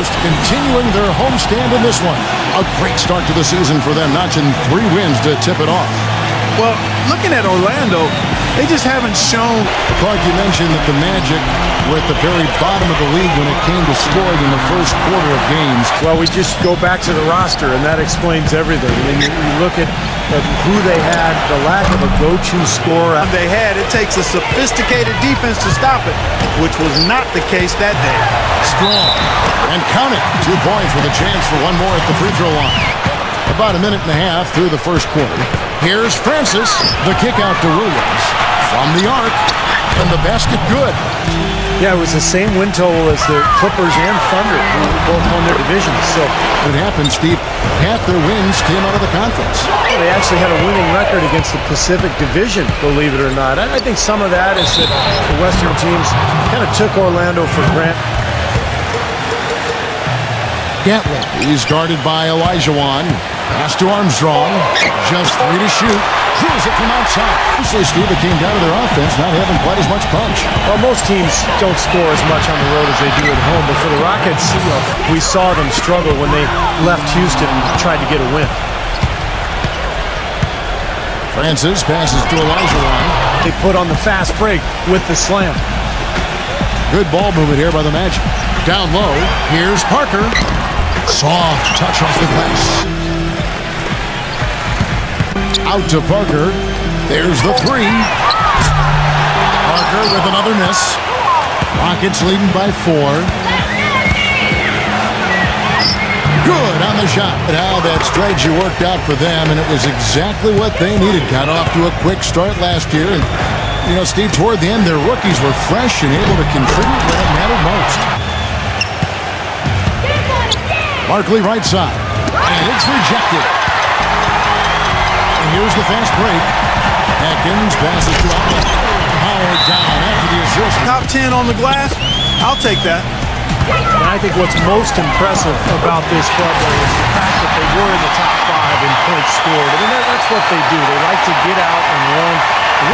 Coast continuing their homestand in this one. A great start to the season for them, notching 3 wins to tip it off. Well, looking at Orlando, they just haven't shown. Clark, you mentioned that the Magic were at the very bottom of the league when it came to scoring in the first quarter of games. Well, we just go back to the roster, and that explains everything. I mean, you look at who they had, the lack of a go-to scorer. They had, it takes a sophisticated defense to stop it, which was not the case that day. Strong. And count it. 2 points with a chance for one more at the free throw line. About a minute and a half through the first quarter. Here's Francis. The kick out to Williams. From the arc. And the basket good. Yeah, it was the same win total as the Clippers and Thunder, who both won their divisions. So it happened, Steve. Half their wins came out of the conference. They actually had a winning record against the Pacific Division, believe it or not. I think some of that is that the Western teams kind of took Orlando for granted. Gatlin. He's guarded by Olajuwon. Pass to Armstrong. Just 3 to shoot. Drills it from outside. Usually, Steve, it came down to their offense not having quite as much punch. Well, most teams don't score as much on the road as they do at home, but for the Rockets, we saw them struggle when they left Houston and tried to get a win. Francis passes to Olajuwon. They put on the fast break with the slam. Good ball movement here by the Magic. Down low, here's Parker. Soft touch off the glass. Out to Parker. There's the 3. Parker with another miss. Rockets leading by 4. Good on the shot. And how that strategy worked out for them, and it was exactly what they needed. Got off to a quick start last year, and you know, Steve, toward the end, their rookies were fresh and able to contribute when it mattered most. Barkley right side, and it's rejected. And here's the fast break. Atkins passes to Allen. Howard down after the assist. Top 10 on the glass, I'll take that. And I think what's most impressive about this club is the fact that they were in the top 5 in points scored. I mean, that's what they do. They like to get out and run.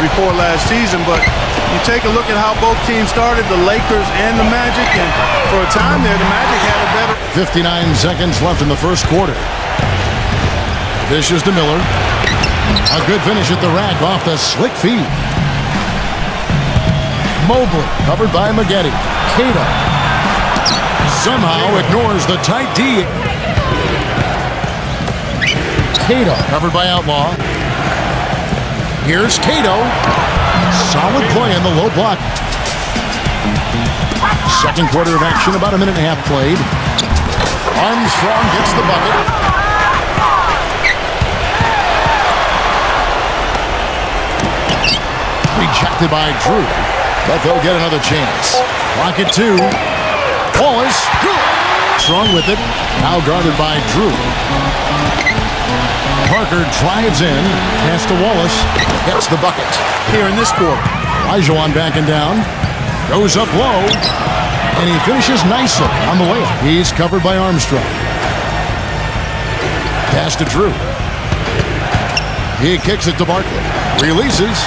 Before last season, but you take a look at how both teams started, the Lakers and the Magic, and for a time there, the Magic had a better. 59 seconds left in the first quarter. Dishes to Miller. A good finish at the rack off the slick feed. Mobley covered by Maggette. Cato somehow ignores the tight D. Cato covered by Outlaw. Here's Cato. Solid play in the low block. Second quarter of action, about a minute and a half played. Armstrong gets the bucket. Rejected by Drew, but they'll get another chance. Clock at 2. Wallace, good. Strong with it. Now guarded by Drew. Parker drives in, pass to Wallace, gets the bucket. Here in this quarter. Olajuwon backing down, goes up low, and he finishes nicely on the layup. He's covered by Armstrong. Pass to Drew. He kicks it to Barkley. Releases,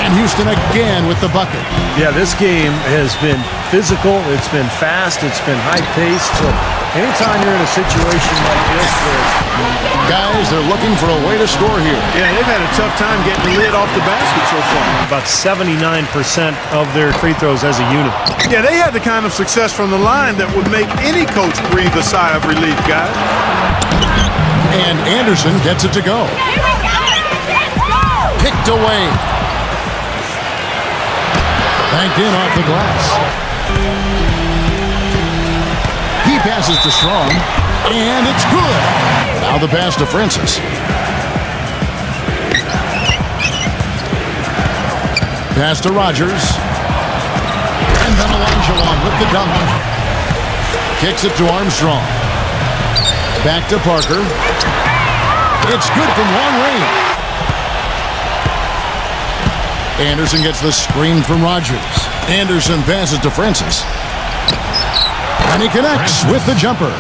and Houston again with the bucket. Yeah, this game has been physical, it's been fast, it's been high-paced. So anytime you're in a situation like this, guys, they're looking for a way to score here. Yeah, they've had a tough time getting the lid off the basket so far. About 79% of their free throws as a unit. Yeah, they had the kind of success from the line that would make any coach breathe a sigh of relief, guys. And Anderson gets it to go. Picked away. Banked in off the glass. He passes to Strong, and it's good. Now the pass to Francis. Pass to Rogers. And then Olajuwon with the dunk. Kicks it to Armstrong. Back to Parker. It's good from long range. Anderson gets the screen from Rogers. Anderson passes to Francis. And he connects with the jumper.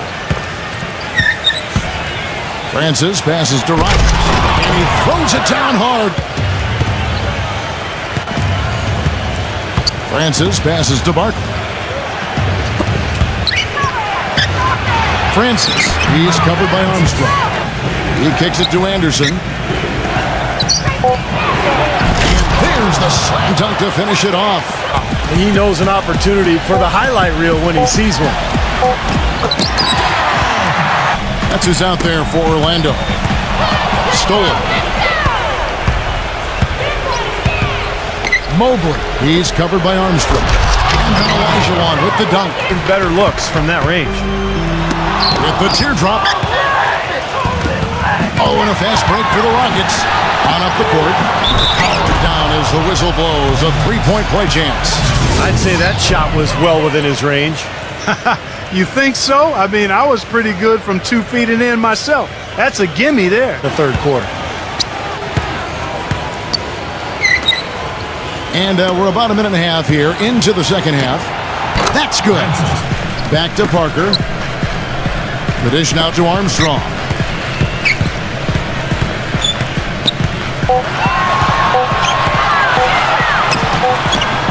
Francis passes to Rogers. And he throws it down hard. Francis passes to Barkley. Francis, he's covered by Armstrong. He kicks it to Anderson. And there's the slam dunk to finish it off. And he knows an opportunity for the highlight reel when he sees one. That's who's out there for Orlando. Stolen. Mobley, he's covered by Armstrong. And then Olajuwon with the dunk. Better looks from that range. With the teardrop. Oh, and a fast break for the Rockets. On up the court. Powered down as the whistle blows. A three-point play chance. I'd say that shot was well within his range. You think so? I mean, I was pretty good from 2 feet and in myself. That's a gimme there. The third quarter. And we're about a minute and a half here into the second half. That's good. Back to Parker. The dish now to Armstrong.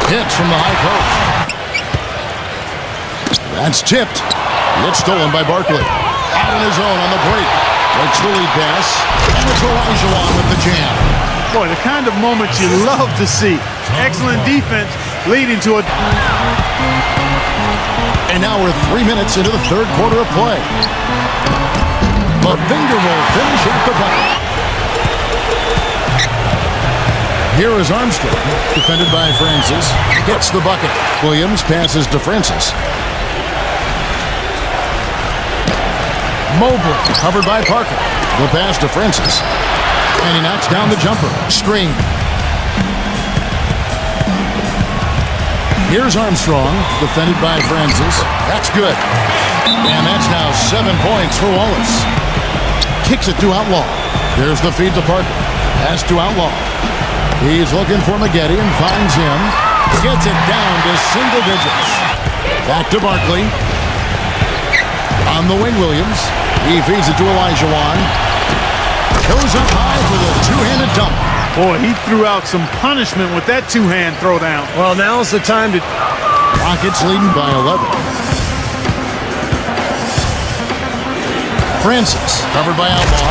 Hits from the high post. That's tipped. It's stolen by Barkley. Out on his own on the break. Breaks the lead pass. And it's Olajuwon with the jam. Boy, the kind of moments you love to see. Excellent defense leading to a... And now we're 3 minutes into the third quarter of play. The finger will finish at the bucket. Here is Armstrong, defended by Francis. Gets the bucket. Williams passes to Francis. Mobley, covered by Parker. The pass to Francis. And he knocks down the jumper. Screen. Here's Armstrong, defended by Francis. That's good. And that's now 7 points for Wallace. Kicks it to Outlaw. There's the feed to Parker. Pass to Outlaw. He's looking for Maggette and finds him. Gets it down to single digits. Back to Barkley. On the wing, Williams. He feeds it to Olajuwon. Goes up high for the two-handed dunk. Boy, he threw out some punishment with that two-hand throwdown. Well, now's the time to... Rockets leading by 11. Francis, covered by Outlaw.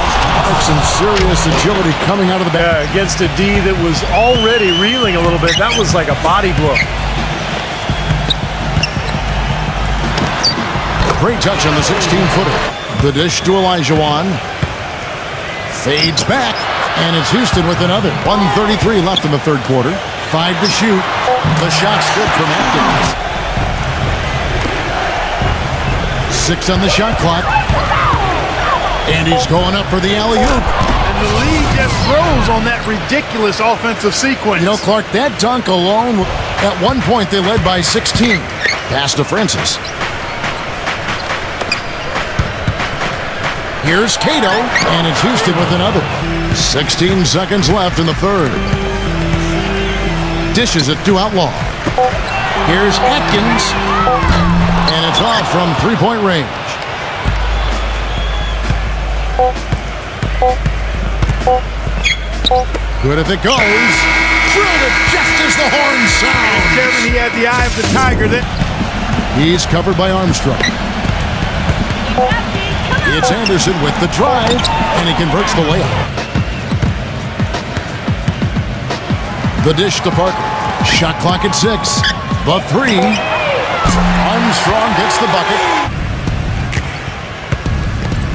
Some serious agility coming out of the back. against a D that was already reeling a little bit. That was like a body blow. Great touch on the 16-footer. The dish to Olajuwon. Fades back. And it's Houston with another. 1:33 left in the third quarter. 5 to shoot. The shot's good from Atkins. 6 on the shot clock. And he's going up for the alley-oop. And the lead just grows on that ridiculous offensive sequence. You know, Clark, that dunk alone, at one point they led by 16. Pass to Francis. Here's Cato, and it's Houston with another. 16 seconds left in the third. Dishes it to Outlaw. Here's Atkins, and it's off from three-point range. Good if it goes. Drilled it just as the horn sounds. Kevin, he had the eye of the tiger. He's covered by Armstrong. It's Anderson with the drive, and he converts the layup. The dish to Parker. Shot clock at 6. The three. Armstrong gets the bucket.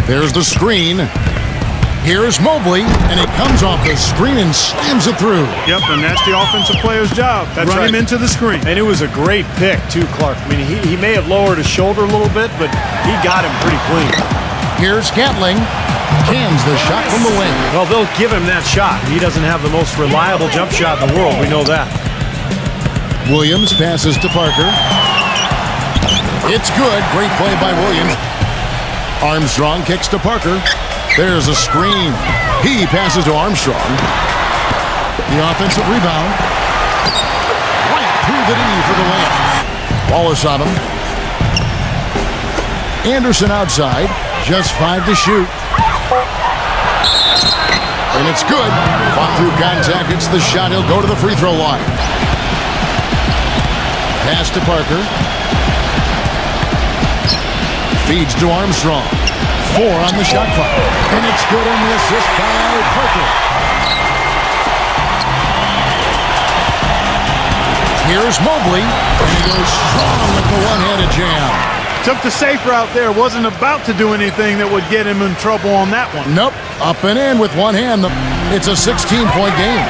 There's the screen. Here's Mobley, and it comes off the screen and slams it through. Yep, and that's the offensive player's job. That's Run right. him into the screen. And it was a great pick, too, Clark. I mean, he may have lowered his shoulder a little bit, but he got him pretty clean. Here's Gatling. Cans the shot from the wing. Well, they'll give him that shot. He doesn't have the most reliable jump shot in the world. We know that. Williams passes to Parker. It's good. Great play by Williams. Armstrong kicks to Parker. There's a screen. He passes to Armstrong. The offensive rebound. Right through the knee for the layup. Wallace on him. Anderson outside. Just 5 to shoot. And it's good. Fought through contact. It's the shot. He'll go to the free throw line. Pass to Parker. Feeds to Armstrong. 4 on the shot clock. And it's good on the assist by Parker. Here's Mobley. And he goes strong with the one-handed jam. Took the safe route there. Wasn't about to do anything that would get him in trouble on that one. Nope. Up and in with one hand. It's a 16-point game.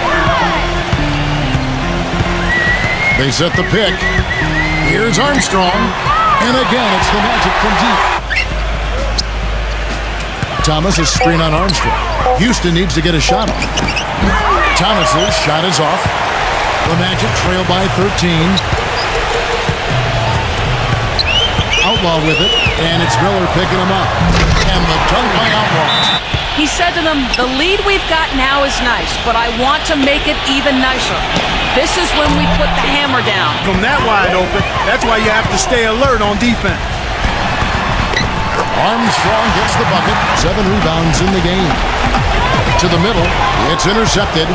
They set the pick. Here's Armstrong. And again, it's the Magic from deep. Thomas is screen on Armstrong. Houston needs to get a shot off. Thomas's shot is off. The Magic trail by 13. Outlaw with it, and it's Miller picking him up. And the dunk by Outlaw. He said to them, the lead we've got now is nice, but I want to make it even nicer. This is when we put the hammer down. From that wide open, that's why you have to stay alert on defense. Armstrong gets the bucket. 7 rebounds in the game. To the middle. It's intercepted.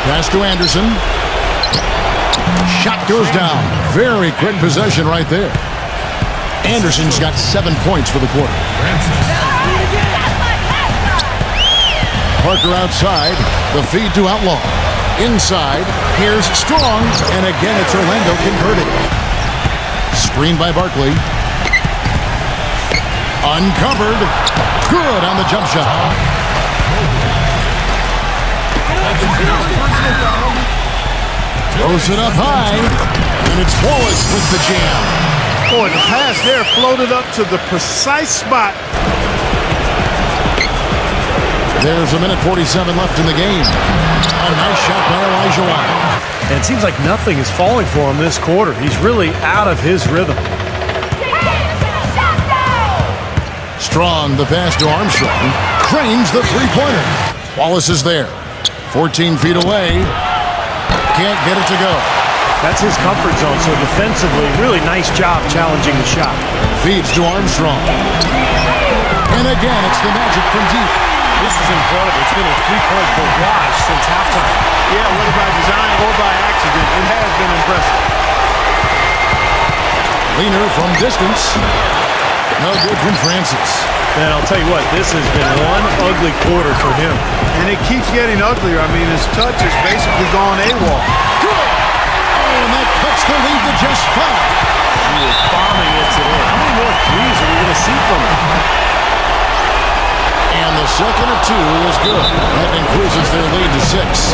Pass to Anderson. Shot goes down. Very quick possession right there. Anderson's got 7 points for the quarter. Parker outside. The feed to Outlaw. Inside. Here's Strong. And again, it's Orlando converted. Screened by Barkley. Uncovered. Good on the jump shot. Throws it up high. And it's Wallace with the jam. Boy, the pass there floated up to the precise spot. There's a minute 47 left in the game. A nice shot by Elijah Wan. And it seems like nothing is falling for him this quarter. He's really out of his rhythm. Strong, the pass to Armstrong. Cranes the three-pointer. Wallace is there. 14 feet away. Can't get it to go. That's his comfort zone, so defensively, really nice job challenging the shot. Feeds to Armstrong. And again, it's the Magic from deep. This is incredible. It's been a three-point barrage since halftime. Yeah, whether by design or by accident, it has been impressive. Leaner from distance. No good from Francis. And I'll tell you what, this has been one ugly quarter for him. And it keeps getting uglier. I mean, his touch has basically gone AWOL. Good! Oh, and that cuts the lead to just 5. He is bombing it today. How many more threes are we going to see from him? And the second of 2 is good. That increases their lead to 6.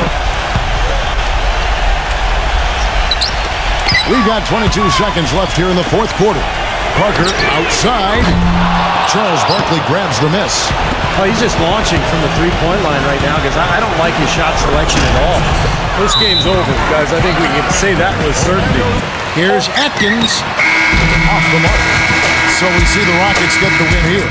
We've got 22 seconds left here in the fourth quarter. Parker outside. Charles Barkley grabs the miss. Oh, he's just launching from the three-point line right now because I don't like his shot selection at all. This game's over, guys. I think we can say that with certainty. Here's Atkins off the mark. So we see the Rockets get the win here.